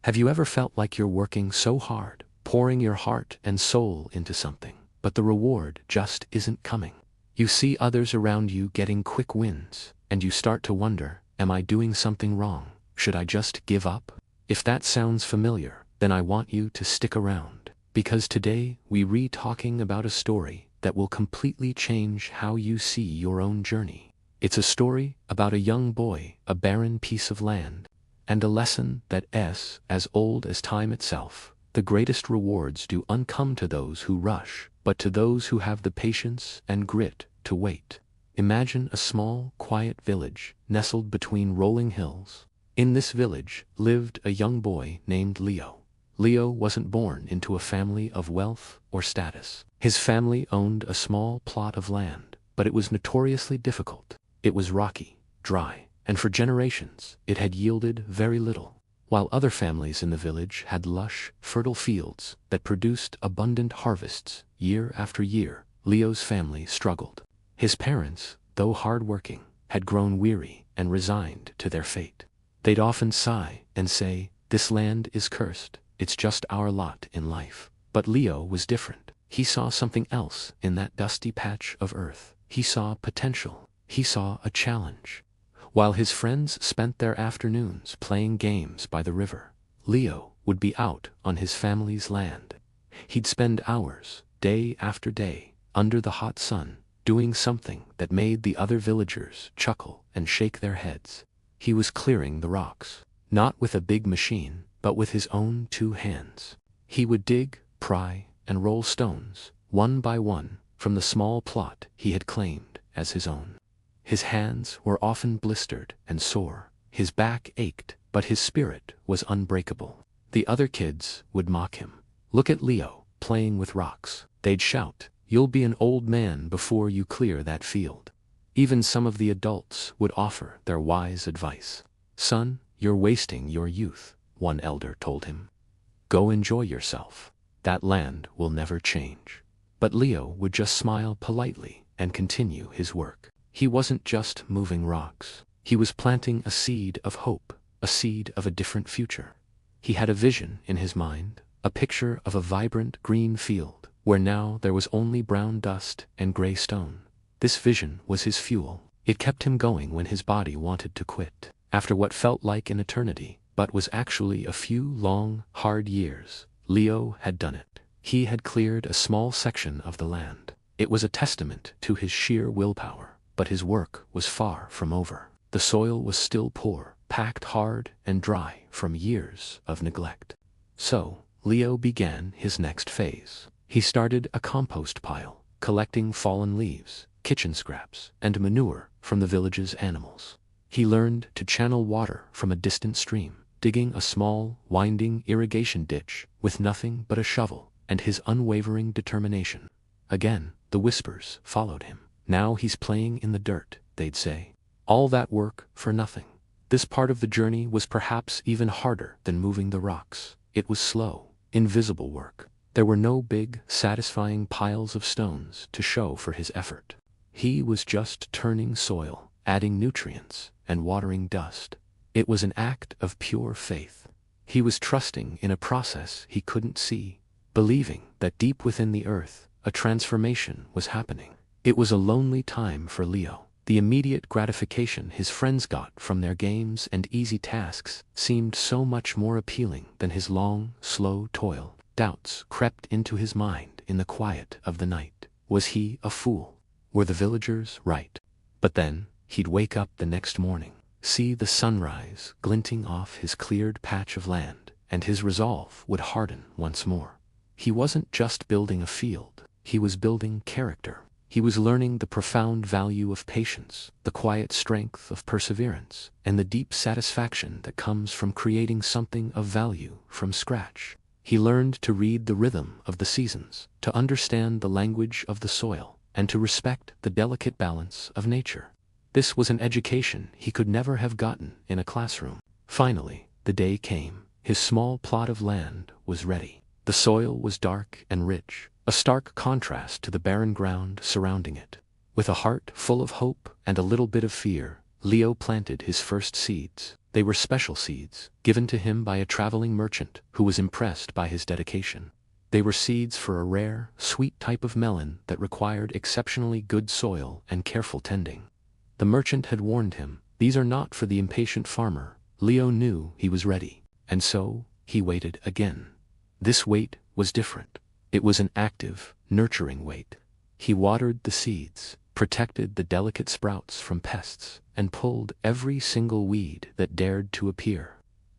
Have you ever felt like you're working so hard, pouring your heart and soul into something, but the reward just isn't coming? You see others around you getting quick wins, and you start to wonder, am I doing something wrong? Should I just give up? If that sounds familiar, then I want you to stick around, because today we're talking about a story that will completely change how you see your own journey. It's a story about a young boy, a barren piece of land, and a lesson that is as old as time itself. The greatest rewards do not come to those who rush, but to those who have the patience and grit to wait. Imagine a small, quiet village nestled between rolling hills. In this village lived a young boy named Leo. Leo wasn't born into a family of wealth or status. His family owned a small plot of land, but it was notoriously difficult. It was rocky, dry, and for generations it had yielded very little. While other families in the village had lush, fertile fields that produced abundant harvests year after year, Leo's family struggled. His parents, though hard-working, had grown weary and resigned to their fate. They'd often sigh and say, "This land is cursed, it's just our lot in life." But Leo was different. He saw something else in that dusty patch of earth. He saw potential. He saw a challenge. While his friends spent their afternoons playing games by the river, Leo would be out on his family's land. He'd spend hours, day after day, under the hot sun, doing something that made the other villagers chuckle and shake their heads. He was clearing the rocks, not with a big machine, but with his own 2 hands. He would dig, pry, and roll stones, one by one, from the small plot he had claimed as his own. His hands were often blistered and sore, his back ached, but his spirit was unbreakable. The other kids would mock him. "Look at Leo, playing with rocks." They'd shout, "You'll be an old man before you clear that field." Even some of the adults would offer their wise advice. "Son, you're wasting your youth," one elder told him. "Go enjoy yourself. That land will never change." But Leo would just smile politely and continue his work. He wasn't just moving rocks. He was planting a seed of hope, a seed of a different future. He had a vision in his mind, a picture of a vibrant green field, where now there was only brown dust and gray stone. This vision was his fuel. It kept him going when his body wanted to quit. After what felt like an eternity, but was actually a few long, hard years, Leo had done it. He had cleared a small section of the land. It was a testament to his sheer willpower. But his work was far from over. The soil was still poor, packed hard and dry from years of neglect. So, Leo began his next phase. He started a compost pile, collecting fallen leaves, kitchen scraps, and manure from the village's animals. He learned to channel water from a distant stream, digging a small, winding irrigation ditch with nothing but a shovel and his unwavering determination. Again, the whispers followed him. "Now he's playing in the dirt," they'd say. "All that work for nothing." This part of the journey was perhaps even harder than moving the rocks. It was slow, invisible work. There were no big, satisfying piles of stones to show for his effort. He was just turning soil, adding nutrients, and watering dust. It was an act of pure faith. He was trusting in a process he couldn't see, believing that deep within the earth, a transformation was happening. It was a lonely time for Leo. The immediate gratification his friends got from their games and easy tasks seemed so much more appealing than his long, slow toil. Doubts crept into his mind in the quiet of the night. Was he a fool? Were the villagers right? But then, he'd wake up the next morning, see the sunrise glinting off his cleared patch of land, and his resolve would harden once more. He wasn't just building a field, he was building character. He was learning the profound value of patience, the quiet strength of perseverance, and the deep satisfaction that comes from creating something of value from scratch. He learned to read the rhythm of the seasons, to understand the language of the soil, and to respect the delicate balance of nature. This was an education he could never have gotten in a classroom. Finally, the day came. His small plot of land was ready. The soil was dark and rich, a stark contrast to the barren ground surrounding it. With a heart full of hope and a little bit of fear, Leo planted his first seeds. They were special seeds, given to him by a traveling merchant who was impressed by his dedication. They were seeds for a rare, sweet type of melon that required exceptionally good soil and careful tending. The merchant had warned him, "These are not for the impatient farmer." Leo knew he was ready, and so he waited again. This wait was different. It was an active, nurturing wait. He watered the seeds, protected the delicate sprouts from pests, and pulled every single weed that dared to appear.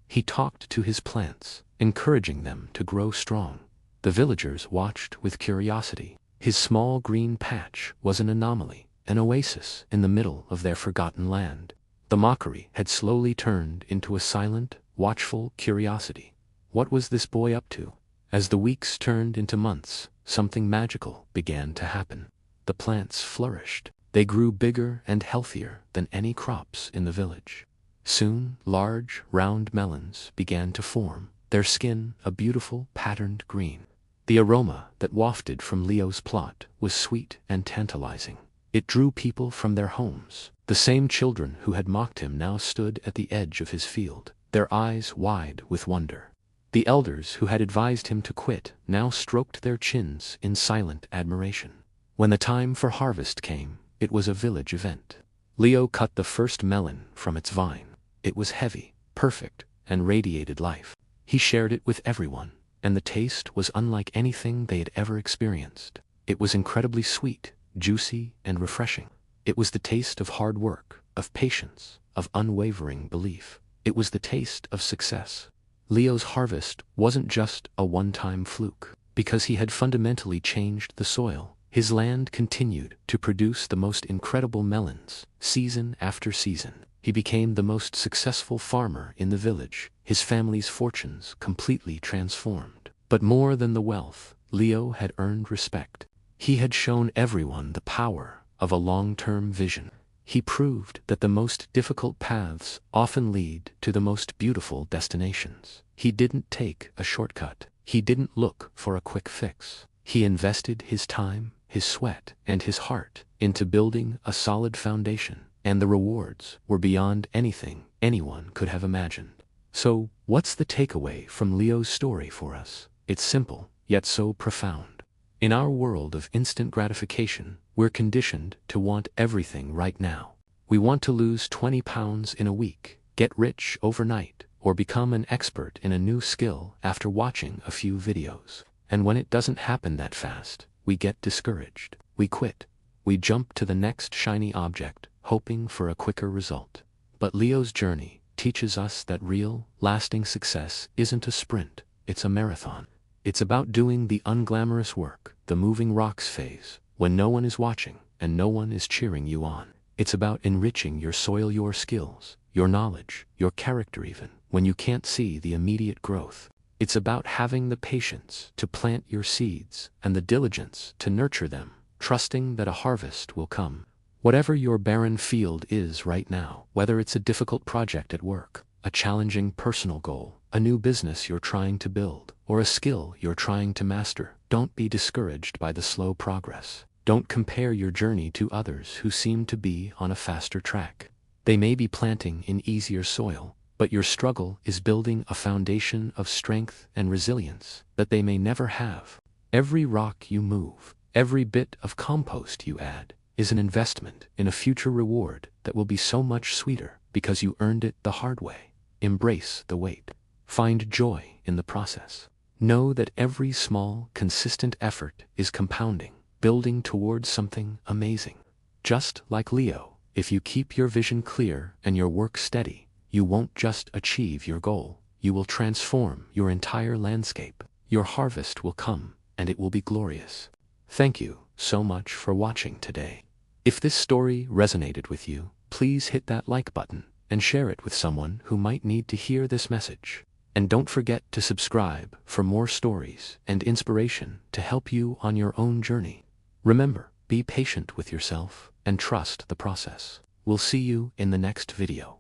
He talked to his plants, encouraging them to grow strong. The villagers watched with curiosity. His small green patch was an anomaly, an oasis in the middle of their forgotten land. The mockery had slowly turned into a silent, watchful curiosity. What was this boy up to? As the weeks turned into months, something magical began to happen. The plants flourished. They grew bigger and healthier than any crops in the village. Soon, large, round melons began to form, their skin a beautiful, patterned green. The aroma that wafted from Leo's plot was sweet and tantalizing. It drew people from their homes. The same children who had mocked him now stood at the edge of his field, their eyes wide with wonder. The elders who had advised him to quit now stroked their chins in silent admiration. When the time for harvest came, it was a village event. Leo cut the first melon from its vine. It was heavy, perfect, and radiated life. He shared it with everyone, and the taste was unlike anything they had ever experienced. It was incredibly sweet, juicy, and refreshing. It was the taste of hard work, of patience, of unwavering belief. It was the taste of success. Leo's harvest wasn't just a one-time fluke. Because he had fundamentally changed the soil, his land continued to produce the most incredible melons, season after season. He became the most successful farmer in the village, his family's fortunes completely transformed. But more than the wealth, Leo had earned respect. He had shown everyone the power of a long-term vision. He proved that the most difficult paths often lead to the most beautiful destinations. He didn't take a shortcut. He didn't look for a quick fix. He invested his time, his sweat, and his heart into building a solid foundation, and the rewards were beyond anything anyone could have imagined. So, what's the takeaway from Leo's story for us? It's simple, yet so profound. In our world of instant gratification, we're conditioned to want everything right now. We want to lose 20 pounds in a week, get rich overnight, or become an expert in a new skill after watching a few videos. And when it doesn't happen that fast, we get discouraged. We quit. We jump to the next shiny object, hoping for a quicker result. But Leo's journey teaches us that real, lasting success isn't a sprint, it's a marathon. It's about doing the unglamorous work, the moving rocks phase, when no one is watching and no one is cheering you on. It's about enriching your soil, your skills, your knowledge, your character even, when you can't see the immediate growth. It's about having the patience to plant your seeds and the diligence to nurture them, trusting that a harvest will come. Whatever your barren field is right now, whether it's a difficult project at work, a challenging personal goal, a new business you're trying to build, or a skill you're trying to master, don't be discouraged by the slow progress. Don't compare your journey to others who seem to be on a faster track. They may be planting in easier soil, but your struggle is building a foundation of strength and resilience that they may never have. Every rock you move, every bit of compost you add, is an investment in a future reward that will be so much sweeter because you earned it the hard way. Embrace the wait. Find joy in the process. Know that every small, consistent effort is compounding, building towards something amazing. Just like Leo, if you keep your vision clear and your work steady, you won't just achieve your goal, you will transform your entire landscape. Your harvest will come, and it will be glorious. Thank you so much for watching today. If this story resonated with you, please hit that like button and share it with someone who might need to hear this message. And don't forget to subscribe for more stories and inspiration to help you on your own journey. Remember, be patient with yourself and trust the process. We'll see you in the next video.